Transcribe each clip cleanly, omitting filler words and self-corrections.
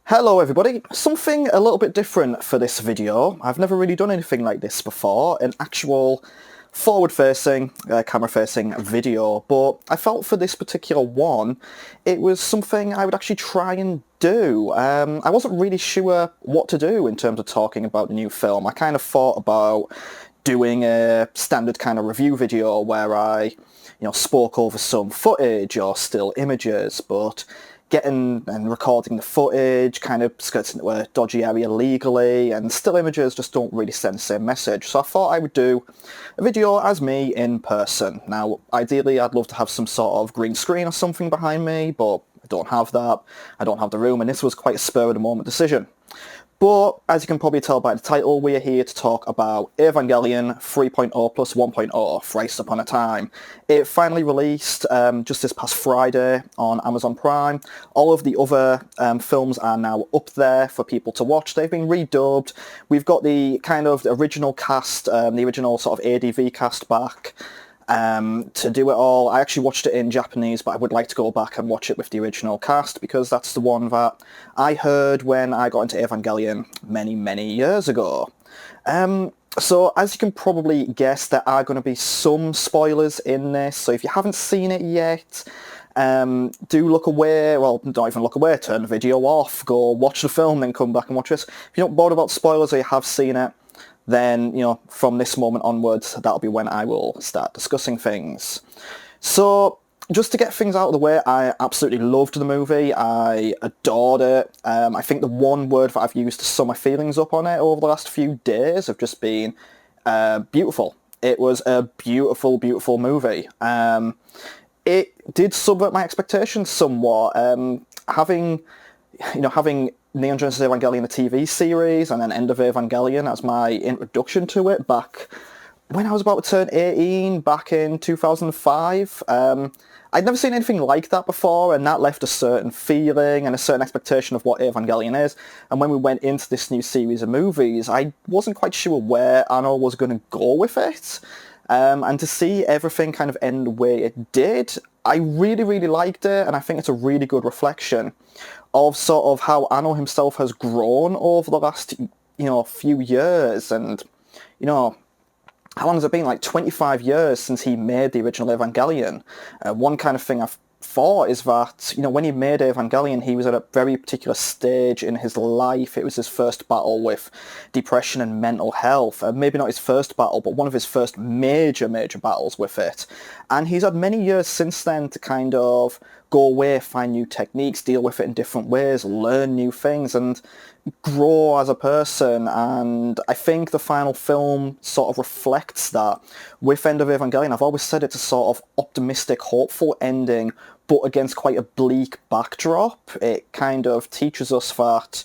Hello everybody, something a little bit different for this video. I've never really done anything like this before, an actual forward-facing, camera-facing video, but I felt for this particular one it was something I would actually try and do. I wasn't really sure what to do in terms of talking about the new film. I kind of thought about doing a standard kind of review video where I spoke over some footage or still images, but getting and recording the footage kind of gets into a dodgy area legally, and still images just don't really send the same message. So I thought I would do a video as me in person. Now, ideally, I'd love to have some sort of green screen or something behind me, but I don't have that. I don't have the room, and this was quite a spur-of-the-moment decision. But, as you can probably tell by the title, we are here to talk about Evangelion 3.0 plus 1.0, Thrice Upon a Time. It finally released just this past Friday on Amazon Prime. All of the other films are now up there for people to watch. They've been redubbed. We've got the kind of original cast, the original sort of ADV cast back. To do it all. I actually watched it in Japanese, but I would like to go back and watch it with the original cast because that's the one that I heard when I got into Evangelion many years ago. So as you can probably guess, there are going to be some spoilers in this, so if you haven't seen it yet, do look away. Well, don't even look away, turn the video off, go watch the film, then come back and watch this. If you're not bored about spoilers or you have seen it, then, from this moment onwards, that'll be when I will start discussing things. So, just to get things out of the way, I absolutely loved the movie. I adored it. I think the one word that I've used to sum my feelings up on it over the last few days have just been beautiful. It was a beautiful movie. It did subvert my expectations somewhat. Having Neon Genesis Evangelion, the TV series, and then End of Evangelion as my introduction to it back when I was about to turn 18, back in 2005. I'd never seen anything like that before, and that left a certain feeling and a certain expectation of what Evangelion is. And when we went into this new series of movies, I wasn't quite sure where Anno was going to go with it. And to see everything kind of end the way it did, I really liked it, and I think it's a really good reflection of sort of how Anno himself has grown over the last, few years. And, how long has it been? Like 25 years since he made the original Evangelion. One kind of thing I've thought is that, when he made Evangelion, he was at a very particular stage in his life. It was his first battle with depression and mental health. Maybe not his first battle, but one of his first major battles with it. And he's had many years since then to kind of go away, find new techniques, deal with it in different ways, learn new things, and grow as a person. And I think the final film sort of reflects that. With End of Evangelion, I've always said it's a sort of optimistic, hopeful ending, but against quite a bleak backdrop. It kind of teaches us that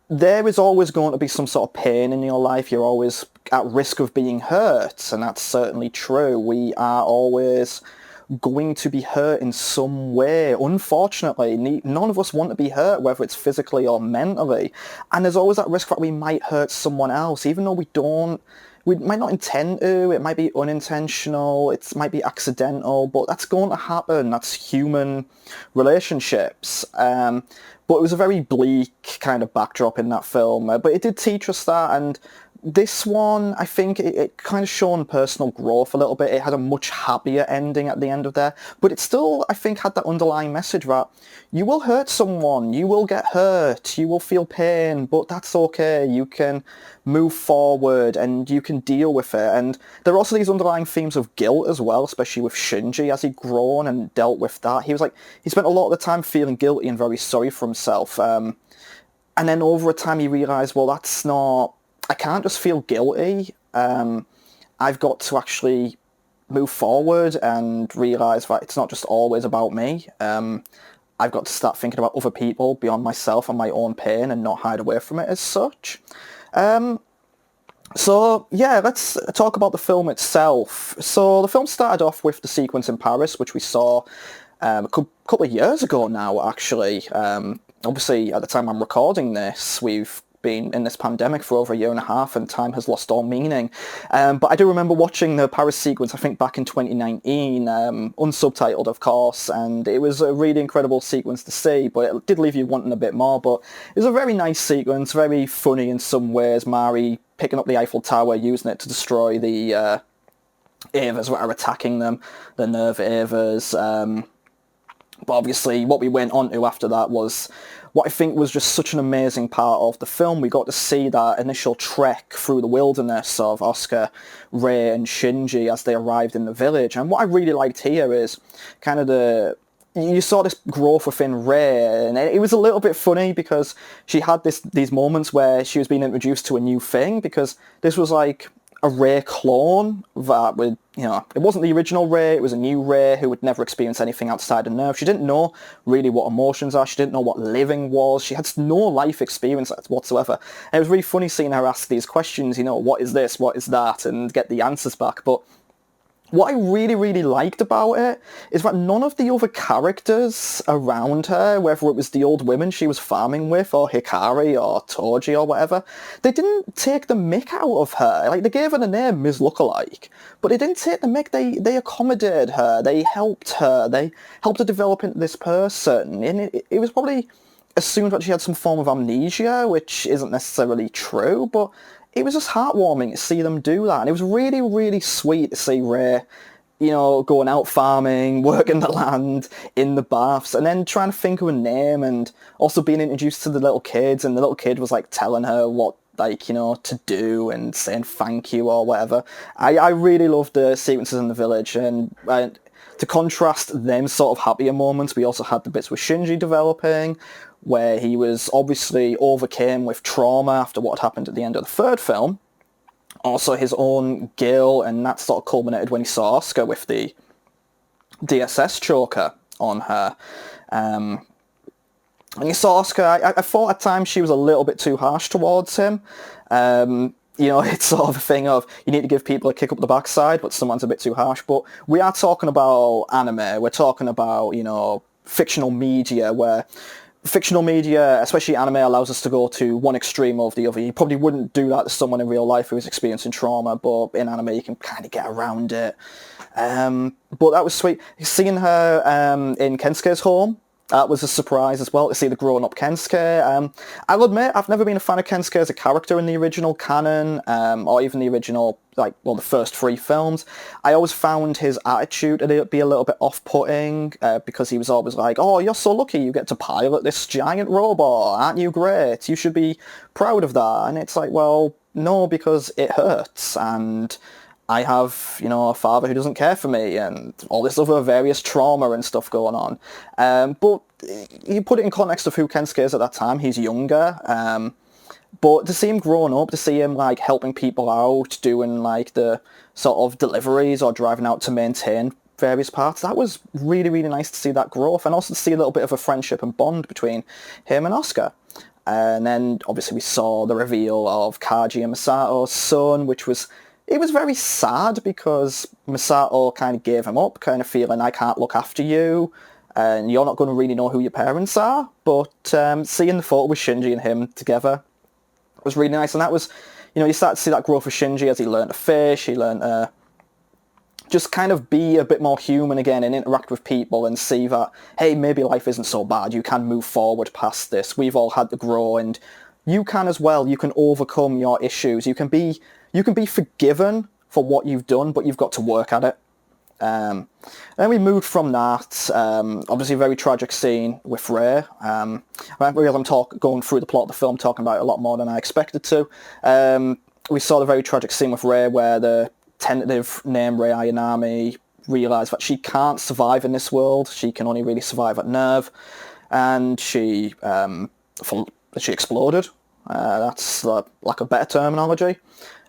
there is always going to be some sort of pain in your life. You're always at risk of being hurt, and that's certainly true. We are always going to be hurt in some way. Unfortunately, none of us want to be hurt, whether it's physically or mentally. And there's always that risk that we might hurt someone else, even though we might not intend to. It might be unintentional, it might be accidental, but that's going to happen. That's human relationships. But it was a very bleak kind of backdrop in that film. But it did teach us that, and this one, I think it kind of shown personal growth a little bit. It had a much happier ending at the end of there, but it still, I think, had that underlying message that you will hurt someone, you will get hurt, you will feel pain, but that's okay. You can move forward and you can deal with it. And there are also these underlying themes of guilt as well, especially with Shinji as he'd grown and dealt with that. He spent a lot of the time feeling guilty and very sorry for himself. And then over a time he realised, well, I can't just feel guilty. I've got to actually move forward and realise that it's not just always about me. I've got to start thinking about other people beyond myself and my own pain and not hide away from it as such. So, yeah, let's talk about the film itself. So the film started off with the sequence in Paris, which we saw a couple of years ago now, actually. Obviously, at the time I'm recording this, we've been in this pandemic for over a year and a half, and time has lost all meaning. But I do remember watching the Paris sequence, I think back in 2019, unsubtitled of course, and it was a really incredible sequence to see, but it did leave you wanting a bit more. But it was a very nice sequence, very funny in some ways. Mari picking up the Eiffel Tower, using it to destroy the Evas that are attacking them, the nerve Evas. But obviously what we went on to after that was what I think was just such an amazing part of the film. We got to see that initial trek through the wilderness of Asuka, Rei and Shinji as they arrived in the village. And what I really liked here is kind of you saw this growth within Rei, and it was a little bit funny because she had these moments where she was being introduced to a new thing, because this was like a Rei clone that would, it wasn't the original Rei, it was a new Rei who would never experience anything outside of nerve. She didn't know really what emotions are, she didn't know what living was, she had no life experience whatsoever. And it was really funny seeing her ask these questions, what is this, what is that, and get the answers back. But what I really, really liked about it is that none of the other characters around her, whether it was the old women she was farming with, or Hikari, or Toji, or whatever, they didn't take the mick out of her. Like, they gave her the name Ms. Lookalike, but they didn't take the mick. They accommodated her, they helped her develop into this person. And it was probably assumed that she had some form of amnesia, which isn't necessarily true, but it was just heartwarming to see them do that. And it was really, really sweet to see Rei, going out farming, working the land, in the baths, and then trying to think of a name, and also being introduced to the little kids, and the little kid was like telling her what, to do, and saying thank you or whatever. I really loved the sequences in the village, and to contrast them sort of happier moments, we also had the bits with Shinji developing, where he was obviously overcame with trauma after what had happened at the end of the third film. Also his own guilt, and that sort of culminated when he saw Asuka with the DSS choker on her. And you saw Asuka, I thought at times she was a little bit too harsh towards him. It's sort of a thing of, you need to give people a kick up the backside, but someone's a bit too harsh. But we are talking about anime, we're talking about, fictional media, where fictional media, especially anime, allows us to go to one extreme or the other. You probably wouldn't do that to someone in real life who is experiencing trauma, but in anime you can kind of get around it. But that was sweet. Seeing her in Kensuke's home, that was a surprise as well, to see the grown-up Kensuke. I'll admit, I've never been a fan of Kensuke as a character in the original canon, or even the original, the first 3 films. I always found his attitude to be a little bit off-putting, because he was always like, oh, you're so lucky you get to pilot this giant robot, aren't you great? You should be proud of that. And it's like, well, no, because it hurts, and I have, a father who doesn't care for me, and all this other various trauma and stuff going on. But you put it in context of who Kensuke is at that time, he's younger. But to see him growing up, to see him, helping people out, doing, the sort of deliveries or driving out to maintain various parts, that was really, really nice to see that growth, and also to see a little bit of a friendship and bond between him and Asuka. And then, obviously, we saw the reveal of Kaji and Misato's son, which was... It was very sad because Misato kind of gave him up, kind of feeling, I can't look after you, and you're not going to really know who your parents are. But seeing the photo with Shinji and him together was really nice. And that was, you start to see that growth of Shinji as he learned to fish, he learned to just kind of be a bit more human again and interact with people and see that, hey, maybe life isn't so bad, you can move forward past this, we've all had to grow, and you can as well, you can overcome your issues, you can be forgiven for what you've done, but you've got to work at it. Then we moved from that, obviously a very tragic scene with Rei. I'm going through the plot of the film, talking about it a lot more than I expected to. We saw the very tragic scene with Rei where the tentative name Rei Ayanami realised that she can't survive in this world, she can only really survive at nerve, and she exploded. That's lack of better terminology.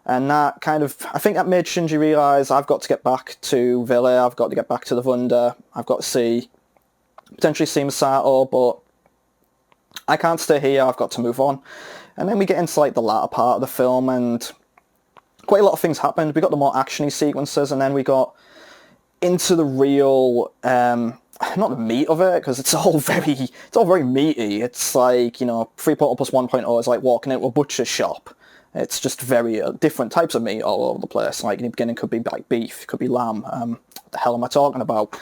And that kind of, I think that made Shinji realise, I've got to get back to Ville, I've got to get back to the Wunder, I've got to potentially see Misato, but I can't stay here, I've got to move on. And then we get into the latter part of the film, and quite a lot of things happened. We got the more actiony sequences, and then we got into the real, not the meat of it, because it's all very meaty. It's like, 3.0 plus 1.0 is like walking into a butcher's shop. It's just very different types of meat all over the place. Like in the beginning, could be like beef, could be lamb. What the hell am I talking about?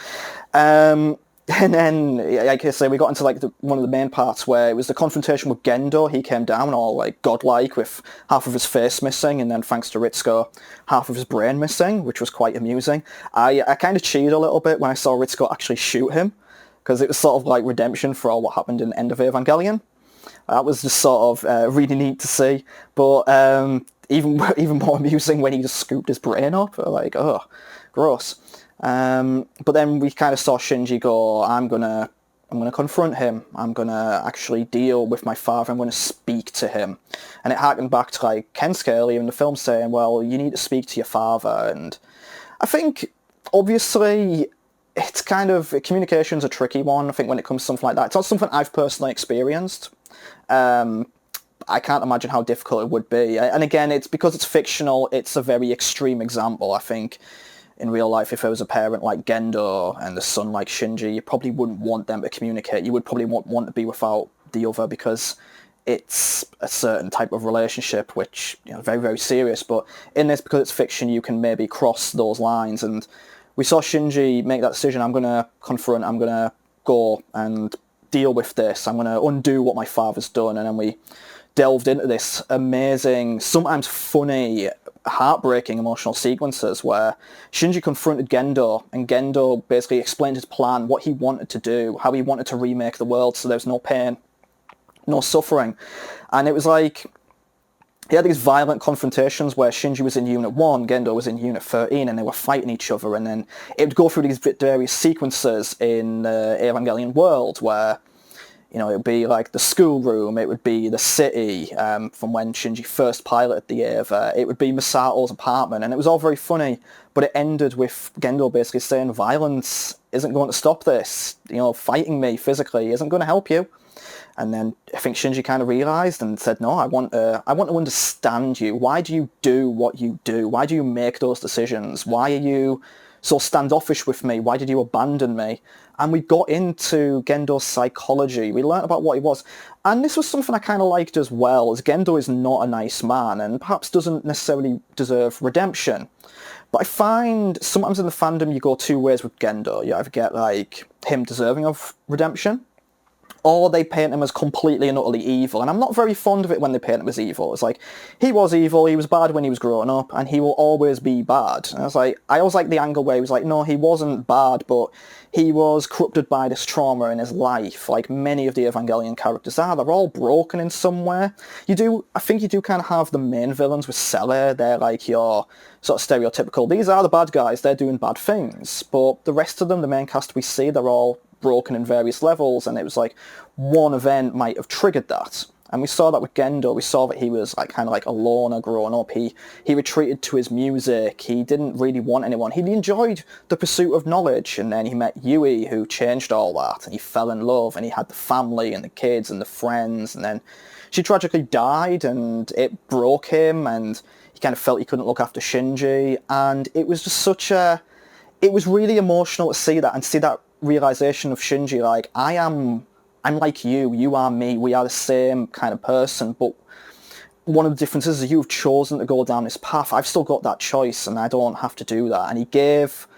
And then, like I say, we got into like one of the main parts where it was the confrontation with Gendo. He came down all like godlike with half of his face missing, and then thanks to Ritsuko, half of his brain missing, which was quite amusing. I kind of cheated a little bit when I saw Ritsuko actually shoot him, because it was sort of like redemption for all what happened in the end of Evangelion. That was just sort of really neat to see. But even more amusing when he just scooped his brain up. Like, oh, gross. But then we kind of saw Shinji go, I'm gonna confront him. I'm gonna actually deal with my father. I'm gonna speak to him. And it harkened back to like Kensuke earlier in the film saying, well, you need to speak to your father. And I think, obviously, it's kind of, communication's a tricky one, I think, when it comes to something like that. It's not something I've personally experienced. I can't imagine how difficult it would be. And again, it's because it's fictional, it's a very extreme example. I think in real life, if there was a parent like Gendo and the son like Shinji, you probably wouldn't want them to communicate. You would probably want to be without the other, because it's a certain type of relationship, which, very, very serious. But in this, because it's fiction, you can maybe cross those lines. And we saw Shinji make that decision. I'm going to confront, I'm going to go and deal with this. I'm going to undo what my father's done. And then we delved into this amazing, sometimes funny, heartbreaking emotional sequences where Shinji confronted Gendo, and Gendo basically explained his plan, what he wanted to do, how he wanted to remake the world so there's no pain, no suffering. And it was like, he had these violent confrontations where Shinji was in Unit 1, Gendo was in Unit 13, and they were fighting each other, and then it would go through these various sequences in the Evangelion world where, it would be like the schoolroom, it would be the city, from when Shinji first piloted the Eva, it would be Misato's apartment, and it was all very funny, but it ended with Gendo basically saying, violence isn't going to stop this, fighting me physically isn't going to help you. And then I think Shinji kind of realised and said, no, I want to understand you. Why do you do what you do? Why do you make those decisions? Why are you so standoffish with me? Why did you abandon me? And we got into Gendo's psychology. We learnt about what he was. And this was something I kind of liked as well, as Gendo is not a nice man and perhaps doesn't necessarily deserve redemption. But I find sometimes in the fandom you go two ways with Gendo. You either get like him deserving of redemption, or they paint him as completely and utterly evil. And I'm not very fond of it when they paint him as evil. It's like, he was evil, he was bad when he was growing up, and he will always be bad. And I always like the angle where he was like, no, he wasn't bad, but he was corrupted by this trauma in his life, like many of the Evangelion characters are. They're all broken in some way. I think you do kind of have the main villains with Selle. They're like your sort of stereotypical, these are the bad guys, they're doing bad things. But the rest of them, the main cast we see, they're all broken in various levels, and it was like one event might have triggered that. And we saw that with Gendo. We saw that he was like kind of like a loner growing up. He retreated to his music. He didn't really want anyone. He enjoyed the pursuit of knowledge, and then he met Yui, who changed all that, and he fell in love, and he had the family and the kids and the friends, and then she tragically died, and it broke him, and he kind of felt he couldn't look after Shinji, and it was just it was really emotional to see that, and see that realization of Shinji, like, I'm like you are me, we are the same kind of person, but one of the differences is you've chosen to go down this path. I've still got that choice, and I don't have to do that. And he gave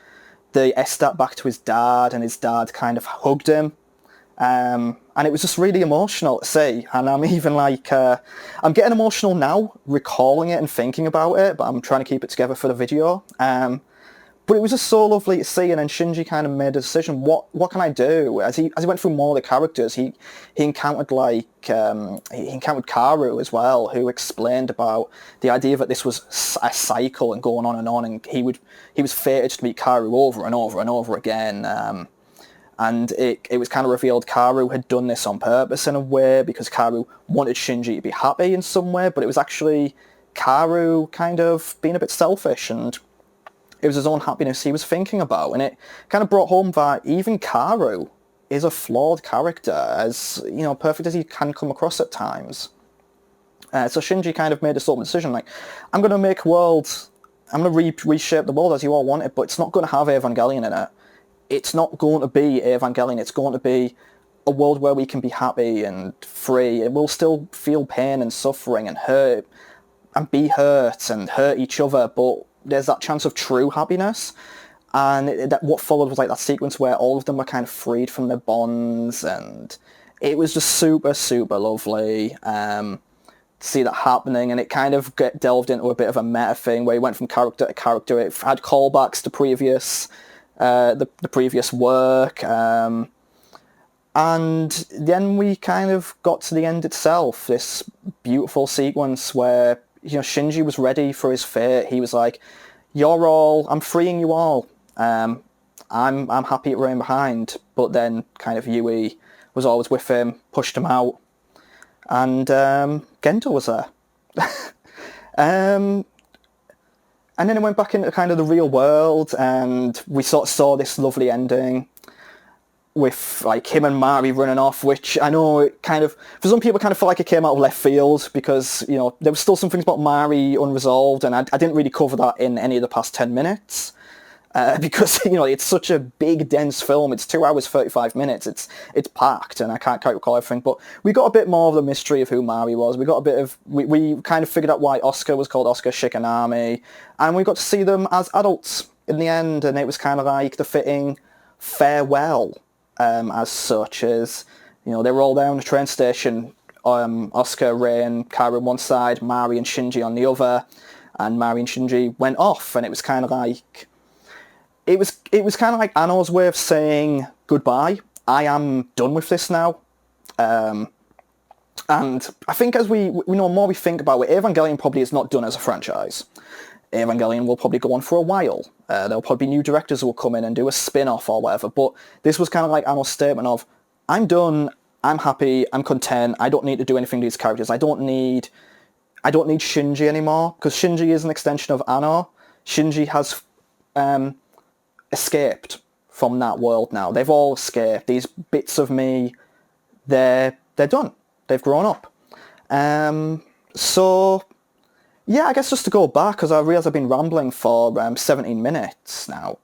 the Estat back to his dad, and his dad kind of hugged him, and it was just really emotional to see. And I'm even like, I'm getting emotional now, recalling it and thinking about it, but I'm trying to keep it together for the video. But it was just so lovely to see, and then Shinji kind of made a decision. What can I do? As he went through more of the characters, he encountered he encountered Karu as well, who explained about the idea that this was a cycle and going on, and he was fated to meet Karu over and over and over again. And it was kind of revealed Karu had done this on purpose in a way, because Karu wanted Shinji to be happy in some way, but it was actually Karu kind of being a bit selfish, and it was his own happiness he was thinking about. And it kind of brought home that even Karu is a flawed character, as, perfect as he can come across at times. So Shinji kind of made this open decision, like, I'm going to make worlds, I'm going to reshape the world as you all want it, but it's not going to have Evangelion in it. it's not going to be Evangelion. It's going to be a world where we can be happy and free. It will still feel pain and suffering and hurt and be hurt and hurt each other, but there's that chance of true happiness. And what followed was like that sequence where all of them were kind of freed from their bonds, and it was just super, super lovely to see that happening. And it kind of delved into a bit of a meta thing where it went from character to character. It had callbacks to previous the previous work, and then we kind of got to the end itself. This beautiful sequence where Shinji was ready for his fate. He was like, "You're all. I'm freeing you all. I'm happy at Rain Behind." But then kind of Yui was always with him, pushed him out, and Gendo was there. And then it went back into kind of the real world, and we sort of saw this lovely ending with like him and Mari running off, which I know it kind of, for some people, kind of felt like it came out of left field, because there was still some things about Mari unresolved, and I didn't really cover that in any of the past 10 minutes. Because it's such a big, dense film. It's 2 hours 35 minutes. It's packed, and I can't quite recall everything. But we got a bit more of the mystery of who Mari was. We got a bit of we kind of figured out why Oscar was called Oscar Shikanami, and we got to see them as adults in the end. And it was kind of like the fitting farewell, as such, as they were all there on the train station. Oscar, Rei, and Kara on one side, Mari and Shinji on the other, and Mari and Shinji went off, and it was kind of like. It was kind of like Anno's way of saying goodbye. I am done with this now. And I think as we more we think about it, Evangelion probably is not done as a franchise. Evangelion will probably go on for a while. There'll probably be new directors who will come in and do a spin-off or whatever. But this was kind of like Anno's statement of, I'm done, I'm happy, I'm content, I don't need to do anything to these characters. I don't need Shinji anymore, because Shinji is an extension of Anno. Shinji has escaped from that world now. They've all escaped. These bits of me, they're done. They've grown up. So yeah, I guess just to go back, because I realise I've been rambling for 17 minutes now.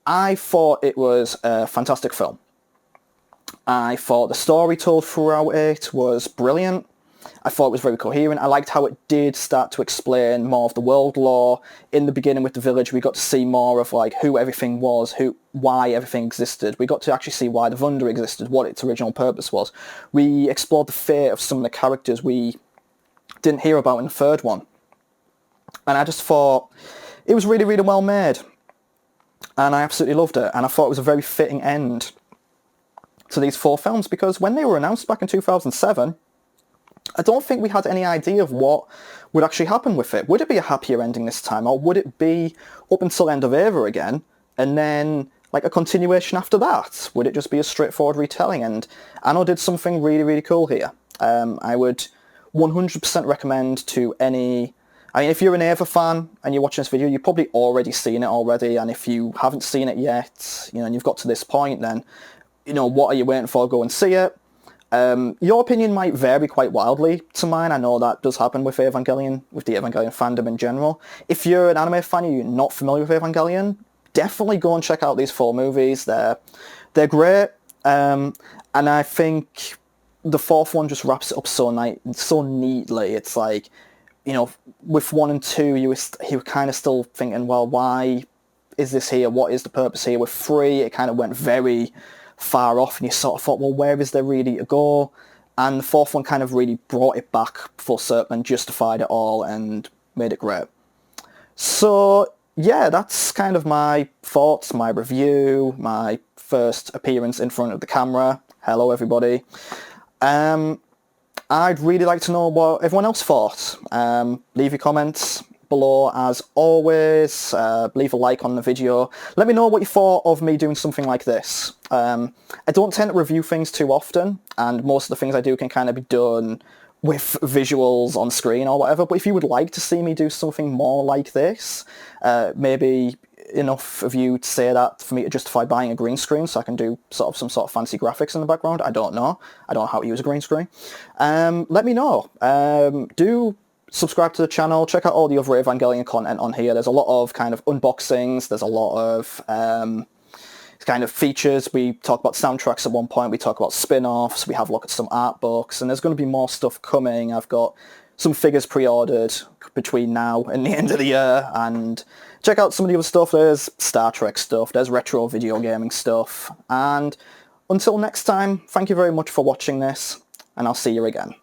I thought it was a fantastic film. I thought the story told throughout it was brilliant. I thought it was very coherent. I liked how it did start to explain more of the world lore. In the beginning with the village, we got to see more of like who everything was, why everything existed. We got to actually see why the Wunder existed, what its original purpose was. We explored the fate of some of the characters we didn't hear about in the third one. And I just thought it was really, really well made. And I absolutely loved it. And I thought it was a very fitting end to these 4 films, because when they were announced back in 2007, I don't think we had any idea of what would actually happen with it. Would it be a happier ending this time, or would it be up until End of Eva again, and then like a continuation after that? Would it just be a straightforward retelling? And Anno did something really, really cool here. I would 100% recommend to any... I mean, if you're an Eva fan and you're watching this video, you've probably already seen it already, and if you haven't seen it yet, and you've got to this point, then, what are you waiting for? Go and see it. Your opinion might vary quite wildly to mine. I know that does happen with Evangelion, with the Evangelion fandom in general. If you're an anime fan and you're not familiar with Evangelion, definitely go and check out these 4 movies. They're great, and I think the 4th one just wraps it up so neatly. It's like, with 1 and 2, you were kind of still thinking, well, why is this here? What is the purpose here? With 3, it kind of went very far off, and you sort of thought, well, where is there really to go? And the 4th one kind of really brought it back full circle and justified it all and made it great. So yeah, that's kind of my thoughts, my review, my first appearance in front of the camera. Hello everybody. I'd really like to know what everyone else thought. Leave your comments below as always. Leave a like on the video. Let me know what you thought of me doing something like this. I don't tend to review things too often, and most of the things I do can kind of be done with visuals on screen or whatever, but if you would like to see me do something more like this, maybe enough of you to say that for me to justify buying a green screen so I can do some sort of fancy graphics in the background. I don't know how to use a green screen. Let me know. Do subscribe to the channel, check out all the other Evangelion content on here. There's a lot of kind of unboxings, there's a lot of kind of features. We talk about soundtracks at one point, we talk about spin-offs, we have a look at some art books, and there's going to be more stuff coming. I've got some figures pre-ordered between now and the end of the year, and check out some of the other stuff. There's Star Trek stuff, there's retro video gaming stuff, and until next time, thank you very much for watching this, and I'll see you again.